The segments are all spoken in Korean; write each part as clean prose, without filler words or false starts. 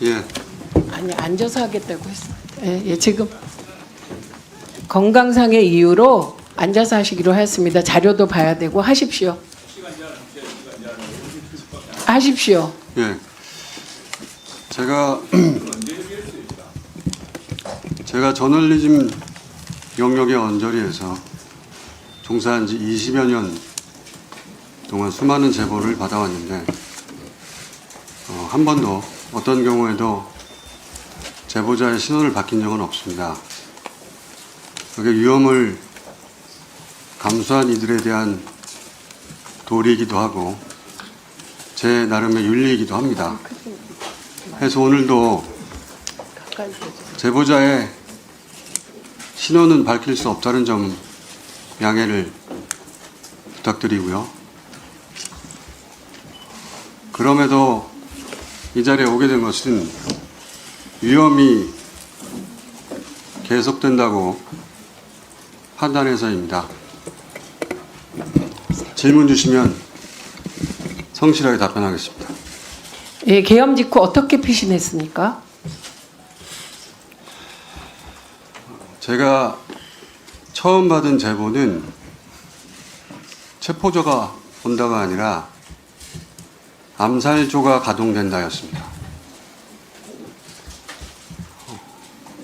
예, 아니, 앉아서 하겠다고 했습니다. 예, 예, 지금 건강상의 이유로 앉아서 하시기로 했습니다. 자료도 봐야 되고 하십시오. 하십시오. 예. 제가 저널리즘 영역의 언저리에서 종사한 지 20여 년 동안 수많은 제보를 받아왔는데 한 번도 어떤 경우에도 제보자의 신원을 밝힌 적은 없습니다. 그게 위험을 감수한 이들에 대한 도리이기도 하고 제 나름의 윤리이기도 합니다. 그래서 오늘도 제보자의 신원은 밝힐 수 없다는 점 양해를 부탁드리고요. 그럼에도 이 자리에 오게 된 것은 위험이 계속된다고 판단해서입니다. 질문 주시면 성실하게 답변하겠습니다. 예, 계엄 직후 어떻게 피신했습니까? 제가 처음 받은 제보는 체포조가 온다가 아니라 암살조가 가동된다였습니다.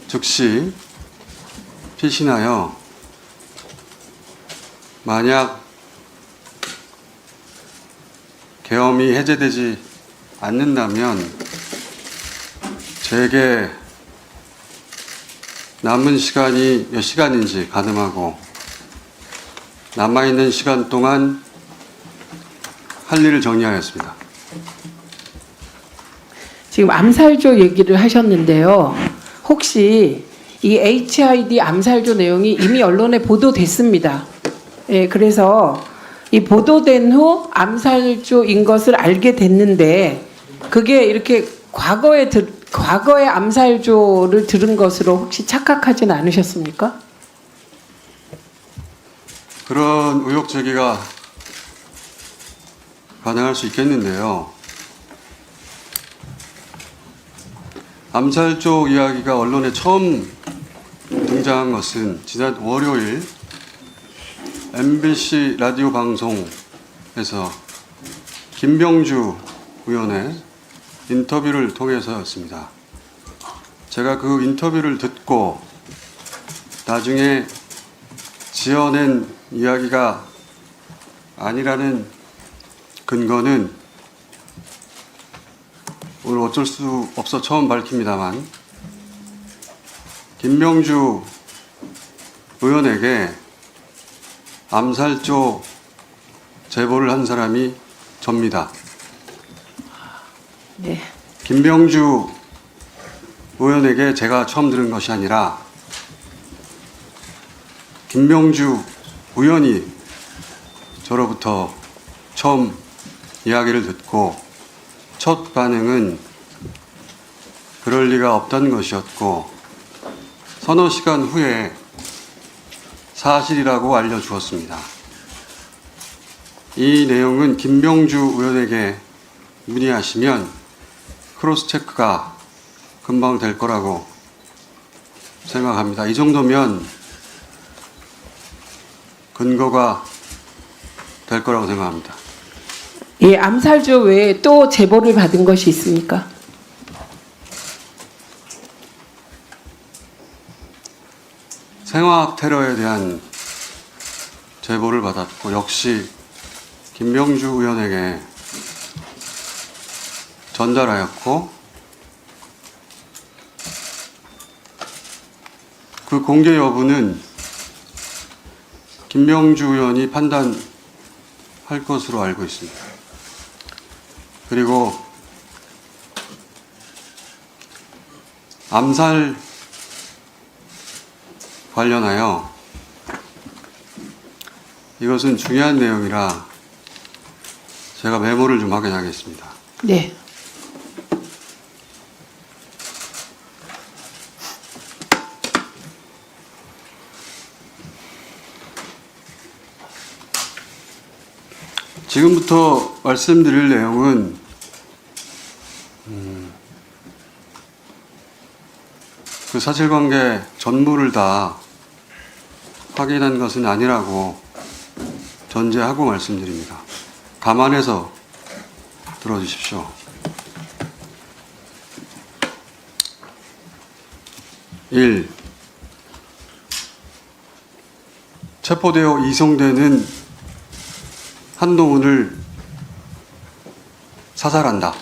즉시 피신하여 만약 계엄이 해제되지 않는다면 제게 남은 시간이 몇 시간인지 가늠하고 남아있는 시간 동안 할 일을 정리하였습니다. 지금 암살조 얘기를 하셨는데요. 혹시 이 HID 암살조 내용이 이미 언론에 보도됐습니다. 예, 그래서 이 보도된 후 암살조인 것을 알게 됐는데 그게 이렇게 과거의 암살조를 들은 것으로 혹시 착각하진 않으셨습니까? 그런 의혹 제기가 가능할 수 있겠는데요. 암살조 이야기가 언론에 처음 등장한 것은 지난 월요일 MBC 라디오 방송에서 김병주 의원의 인터뷰를 통해서였습니다. 제가 그 인터뷰를 듣고 나중에 지어낸 이야기가 아니라는 근거는 오늘 어쩔 수 없어 처음 밝힙니다만 김병주 의원에게 암살조 제보를 한 사람이 접니다. 네. 김병주 의원에게 제가 처음 들은 것이 아니라 김병주 의원이 저로부터 처음 이야기를 듣고 첫 반응은 그럴 리가 없다는 것이었고 서너 시간 후에 사실이라고 알려주었습니다. 이 내용은 김병주 의원에게 문의하시면 크로스 체크가 금방 될 거라고 생각합니다. 이 정도면 근거가 될 거라고 생각합니다. 예, 암살조 외에 또 제보를 받은 것이 있습니까? 생화학 테러에 대한 제보를 받았고 역시 김병주 의원에게 전달하였고 그 공개 여부는 김병주 의원이 판단할 것으로 알고 있습니다. 그리고 암살 관련하여 이것은 중요한 내용이라 제가 메모를 좀 확인하겠습니다. 네. 지금부터 말씀드릴 내용은 그 사실관계 전부를 다 확인한 것은 아니라고 전제하고 말씀드립니다. 감안해서 들어주십시오. 1. 체포되어 이송되는 한동훈을 사살한다.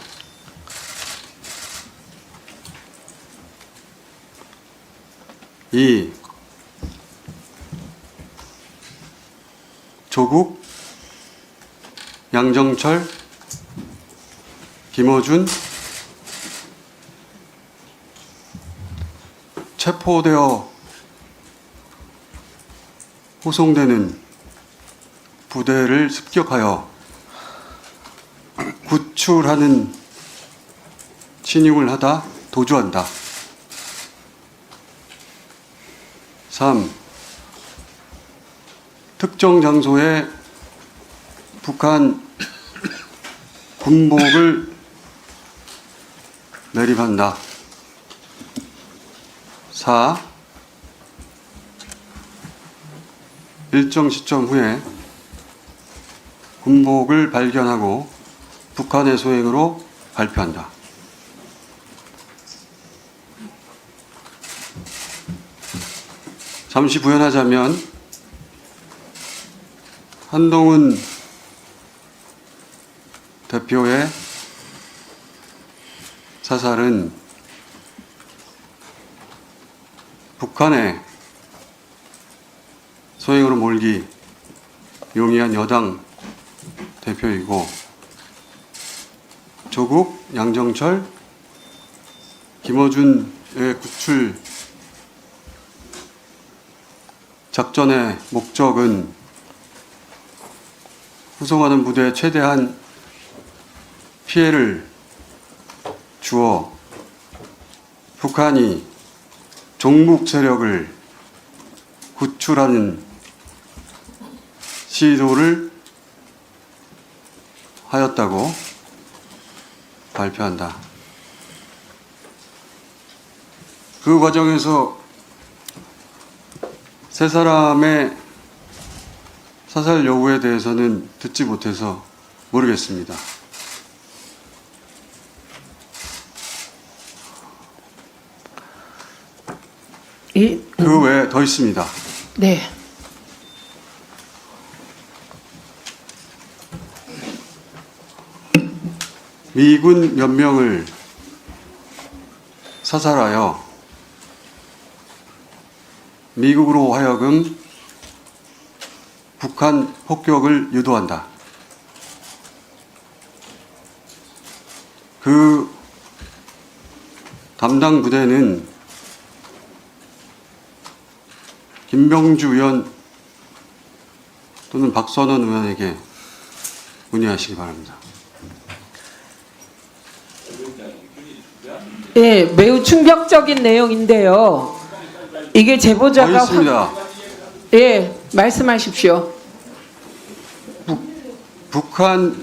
2. 조국, 양정철, 김어준 체포되어 호송되는 부대를 습격하여 구출하는 신용을 하다 도주한다. 3. 특정 장소에 북한 군복을 매립한다. 4. 일정 시점 후에 군복을 발견하고 북한의 소행으로 발표한다. 잠시 부연하자면 한동훈 대표의 사살은 북한의 소행으로 몰기 용이한 여당 대표이고 조국, 양정철, 김어준의 구출 작전의 목적은 후송하는 부대에 최대한 피해를 주어 북한이 종북 세력을 구출하는 시도를 하였다고 발표한다. 그 과정에서 세 사람의 사살 여부에 대해서는 듣지 못해서 모르겠습니다. 그 외에 더 있습니다. 네. 미군 몇 명을 사살하여 미국으로 하여금 북한 폭격을 유도한다. 그 담당 부대는 김병주 의원 또는 박선원 의원에게 문의하시기 바랍니다. 예, 매우 충격적인 내용인데요. 이게 제보자가 더 있습니다. 예, 말씀하십시오. 북한산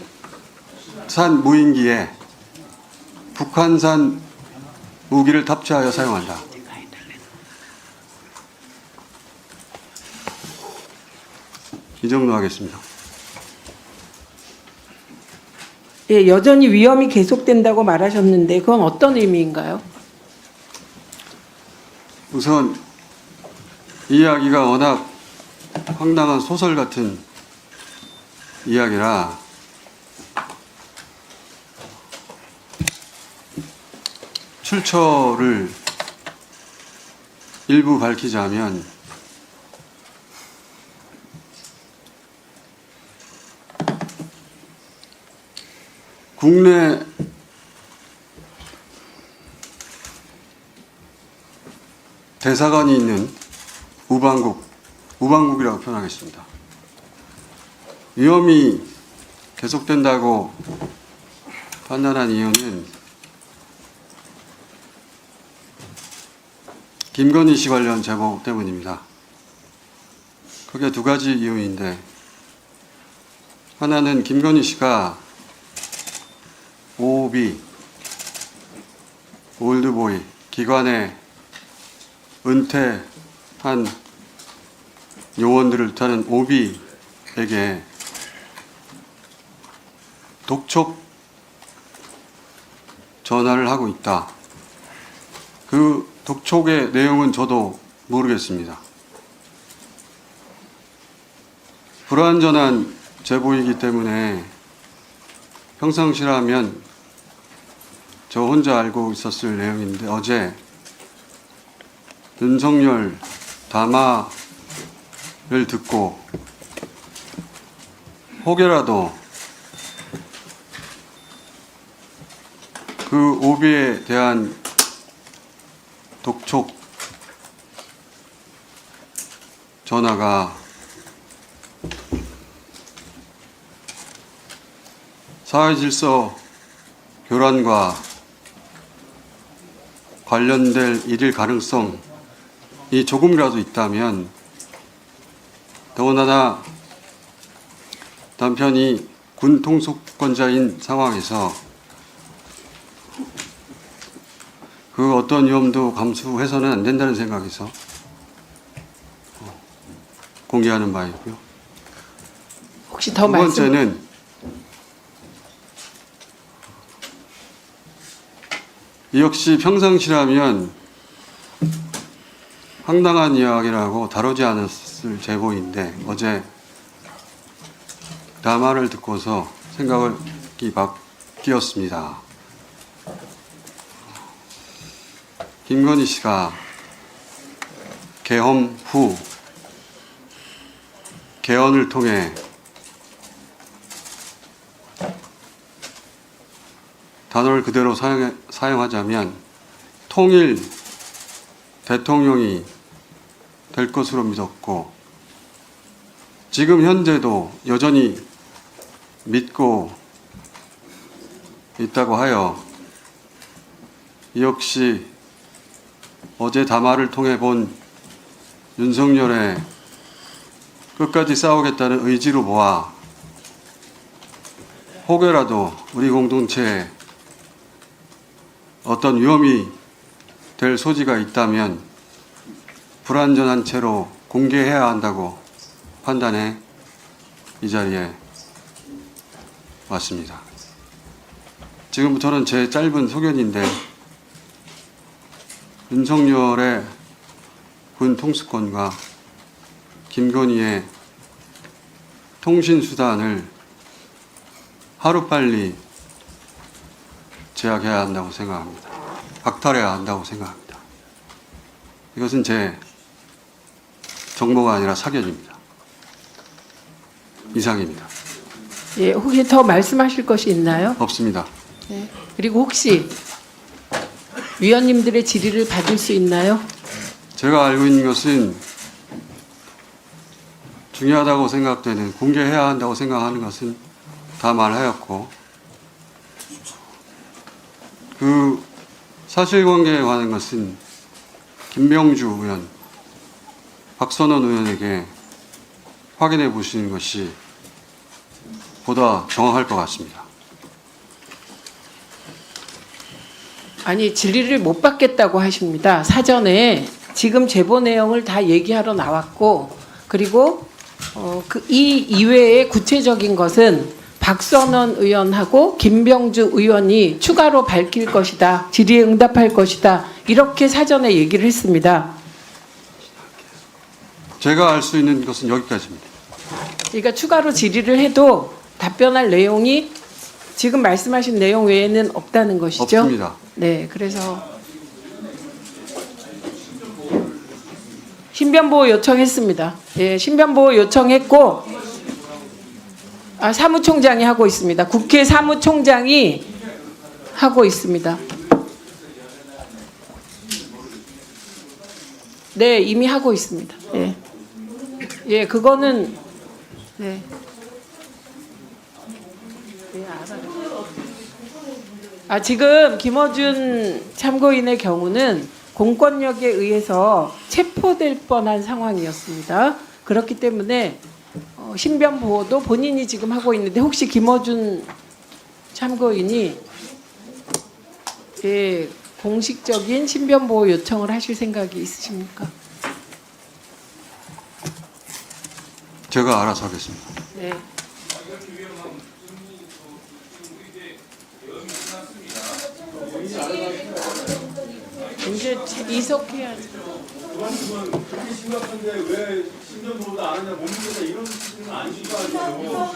무인기에 북한산 무기를 탑재하여 사용한다. 이 정도 하겠습니다. 예, 여전히 위험이 계속된다고 말하셨는데 그건 어떤 의미인가요? 우선 이 이야기가 워낙 황당한 소설 같은 이야기라 출처를 일부 밝히자면 국내 대사관이 있는 우방국이라고 표현하겠습니다. 위험이 계속된다고 판단한 이유는 김건희 씨 관련 제보 때문입니다. 크게 두 가지 이유인데, 하나는 김건희 씨가 OOB, 올드보이 기관의 은퇴한 요원들을 뜻하는 오비에게 독촉 전화를 하고 있다. 그 독촉의 내용은 저도 모르겠습니다. 불완전한 제보이기 때문에 평상시라면 저 혼자 알고 있었을 내용인데 어제 윤석열 담화를 듣고 혹여라도 그 오비에 대한 독촉 전화가 사회질서 교란과 관련될 일일 가능성이 조금이라도 있다면, 더군다나 남편이 군 통수권자인 상황에서 그 어떤 위험도 감수해서는 안 된다는 생각에서 공개하는 바이고요. 혹시 더 두 말씀? 번째는 역시 평상시라면 황당한 이야기라고 다루지 않았을 제보인데 어제 담화를 듣고서 생각이 바뀌었습니다. 김건희 씨가 계엄 후 개헌을 통해 단어를 그대로 사용하자면 통일 대통령이 될 것으로 믿었고, 지금 현재도 여전히 믿고 있다고 하여 역시 어제 담화를 통해 본 윤석열의 끝까지 싸우겠다는 의지로 보아 혹여라도 우리 공동체에 어떤 위험이 될 소지가 있다면 불완전한 채로 공개해야 한다고 판단해 이 자리에 왔습니다. 지금부터는 제 짧은 소견인데, 윤석열의 군 통수권과 김건희의 통신수단을 하루빨리 제약해야 한다고 생각합니다. 박탈해야 한다고 생각합니다. 이것은 제 정보가 아니라 사견입니다. 이상입니다. 예, 혹시 더 말씀하실 것이 있나요? 없습니다. 네. 그리고 혹시 위원님들의 질의를 받을 수 있나요? 제가 알고 있는 것은 중요하다고 생각되는, 공개해야 한다고 생각하는 것은 다 말하였고, 그 사실관계에 관한 것은 김병주 의원, 박선원 의원에게 확인해 보시는 것이 보다 정확할 것 같습니다. 아니, 질의를 못 받겠다고 하십니다. 사전에 지금 제보 내용을 다 얘기하러 나왔고, 그리고 이 이외의 구체적인 것은 박선원 의원하고 김병주 의원이 추가로 밝힐 것이다, 질의에 응답할 것이다, 이렇게 사전에 얘기를 했습니다. 제가 알 수 있는 것은 여기까지입니다. 그러니까 추가로 질의를 해도 답변할 내용이 지금 말씀하신 내용 외에는 없다는 것이죠? 없습니다. 네, 그래서 신변보호 요청했습니다. 예, 신변보호 요청했고, 사무총장이 하고 있습니다. 국회 사무총장이 하고 있습니다. 네, 이미 하고 있습니다. 예, 예, 그거는 네. 네, 알아요. 지금 김어준 참고인의 경우는 공권력에 의해서 체포될 뻔한 상황이었습니다. 그렇기 때문에 신변 보호도 본인이 지금 하고 있는데, 혹시 김어준 참고인이 공식적인 신변 보호 요청을 하실 생각이 있으십니까? 제가 알아서 하겠습니다. 네. 이제 이석해야죠. 그렇게 심각한데 왜 신변보호도 안 하냐, 못 믿겠다 이런 식은 아니신 거 아니에요?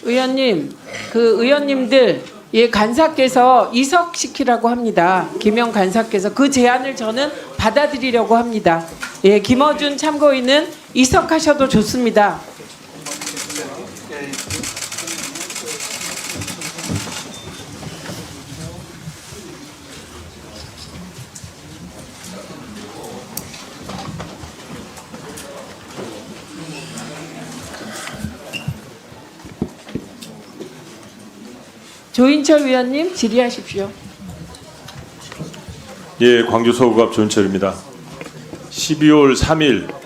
의원님, 그 의원님들 예 간사께서 이석시키라고 합니다. 김영 간사께서 그 제안을 저는 받아들이려고 합니다. 예, 김어준 참고인은 이석하셔도 좋습니다. 조인철 위원님 질의하십시오. 예, 광주 서구갑 조인철입니다. 12월 3일